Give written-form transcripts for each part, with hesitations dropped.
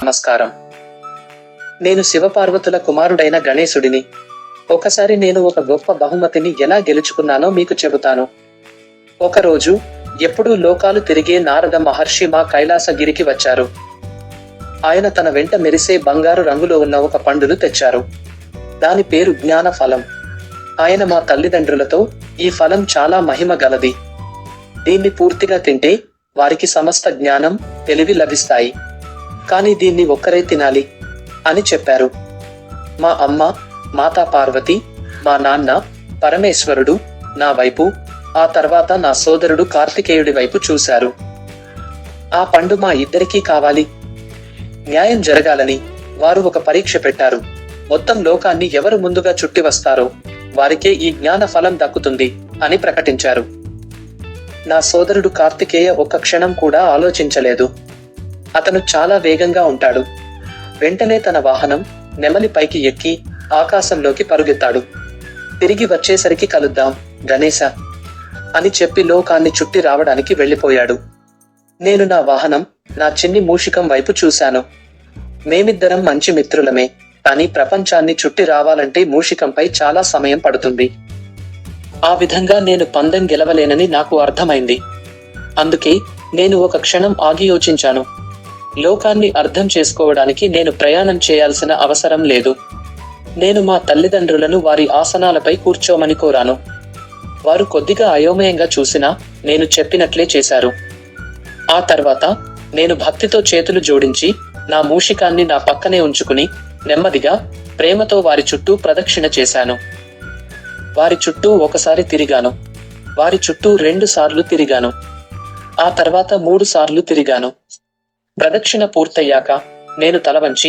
నమస్కారం. నేను శివపార్వతుల కుమారుడైన గణేశుడిని. ఒకసారి నేను ఒక గొప్ప బహుమతిని ఎలా గెలుచుకున్నానో మీకు చెబుతాను. ఒకరోజు ఎప్పుడూ లోకాలు తిరిగే నారద మహర్షి మా కైలాసగిరికి వచ్చారు. ఆయన తన వెంట మెరిసే బంగారు రంగులో ఉన్న ఒక పండును తెచ్చారు. దాని పేరు జ్ఞాన ఫలం. ఆయన మా తల్లిదండ్రులతో, ఈ ఫలం చాలా మహిమ గలది. దీన్ని పూర్తిగా తింటే వారికి సమస్త జ్ఞానం, తెలివి లభిస్తాయి. కానీ దీన్ని ఒక్కరే తినాలి అని చెప్పారు. మా అమ్మ, మాతా పార్వతి, మా నాన్న పరమేశ్వరుడు నా వైపు, ఆ తర్వాత నా సోదరుడు కార్తికేయుడి వైపు చూశారు. ఆ పండు మా ఇద్దరికీ కావాలి. న్యాయం జరగాలని వారు ఒక పరీక్ష పెట్టారు. మొత్తం లోకాన్ని ఎవరు ముందుగా చుట్టి వస్తారో వారికే ఈ జ్ఞాన ఫలం దక్కుతుంది అని ప్రకటించారు. నా సోదరుడు కార్తికేయ ఒక్క క్షణం కూడా ఆలోచించలేదు. అతను చాలా వేగంగా ఉంటాడు. వెంటనే తన వాహనం నెమలి పైకి ఎక్కి ఆకాశంలోకి పరుగెత్తాడు. తిరిగి వచ్చేసరికి కలుద్దాం గణేశ అని చెప్పి లోకాన్ని చుట్టి రావడానికి వెళ్ళిపోయాడు. నేను నా వాహనం, నా చిన్ని మూషికం వైపు చూశాను. మేమిద్దరం మంచి మిత్రులమే, కానీ ప్రపంచాన్ని చుట్టి రావాలంటే మూషికంపై చాలా సమయం పడుతుంది. ఆ విధంగా నేను పందెం గెలవలేనని నాకు అర్థమైంది. అందుకే నేను ఒక క్షణం ఆగి యోచించాను. లోకాన్ని అర్థం చేసుకోవడానికి నేను ప్రయాణం చేయాల్సిన అవసరం లేదు. నేను మా తల్లిదండ్రులను వారి ఆసనాలపై కూర్చోమని కోరాను. వారు కొద్దిగా అయోమయంగా చూసినా నేను చెప్పినట్లే చేశారు. ఆ తర్వాత నేను భక్తితో చేతులు జోడించి నా మూషికాన్ని నా పక్కనే ఉంచుకుని నెమ్మదిగా, ప్రేమతో వారి చుట్టూ ప్రదక్షిణ చేశాను. వారి చుట్టూ ఒకసారి తిరిగాను. వారి చుట్టూ 2 సార్లు తిరిగాను. ఆ తర్వాత 3 సార్లు తిరిగాను. ప్రదక్షిణ పూర్తయ్యాక నేను తల వంచి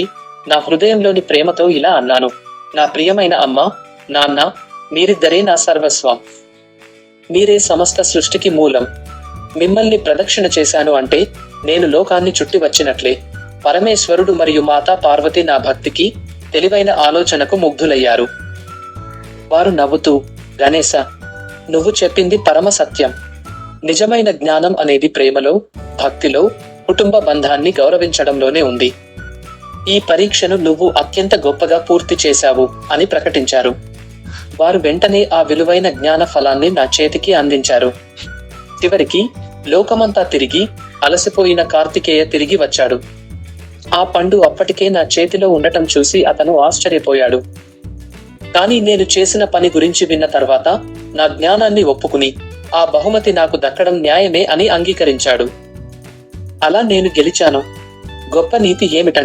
నా హృదయంలోని ప్రేమతో ఇలా అన్నాను: నా ప్రియమైన అమ్మ, నాన్న, మీరిద్దరే నా సర్వస్వం. మీరే సమస్త సృష్టికి మూలం. మిమ్మల్ని ప్రదక్షిణ చేశాను అంటే నేను లోకాన్ని చుట్టి వచ్చినట్లే. పరమేశ్వరుడు మరియు మాతా పార్వతి నా భక్తికి, తెలివైన ఆలోచనకు ముగ్ధులయ్యారు. వారు నవ్వుతూ, గణేశ, నువ్వు చెప్పింది పరమ సత్యం. నిజమైన జ్ఞానం అనేది ప్రేమలో, భక్తిలో, కుటుంబ బంధాన్ని గౌరవించడంలోనే ఉంది. ఈ పరీక్షను నువ్వు అత్యంత గొప్పగా పూర్తి చేశావు అని ప్రకటించారు. వారు వెంటనే ఆ విలువైన జ్ఞాన ఫలాన్ని నా చేతికి అందించారు. చివరికి లోకమంతా తిరిగి అలసిపోయిన కార్తికేయ తిరిగి వచ్చాడు. ఆ పండు అప్పటికే నా చేతిలో ఉండటం చూసి అతను ఆశ్చర్యపోయాడు. కానీ నేను చేసిన పని గురించి విన్న తర్వాత నా జ్ఞానాన్ని ఒప్పుకుని ఆ బహుమతి నాకు దక్కడం న్యాయమే అని అంగీకరించాడు. అలా నేను గెలిచాను. గొప్ప నీతి ఏమిటంటే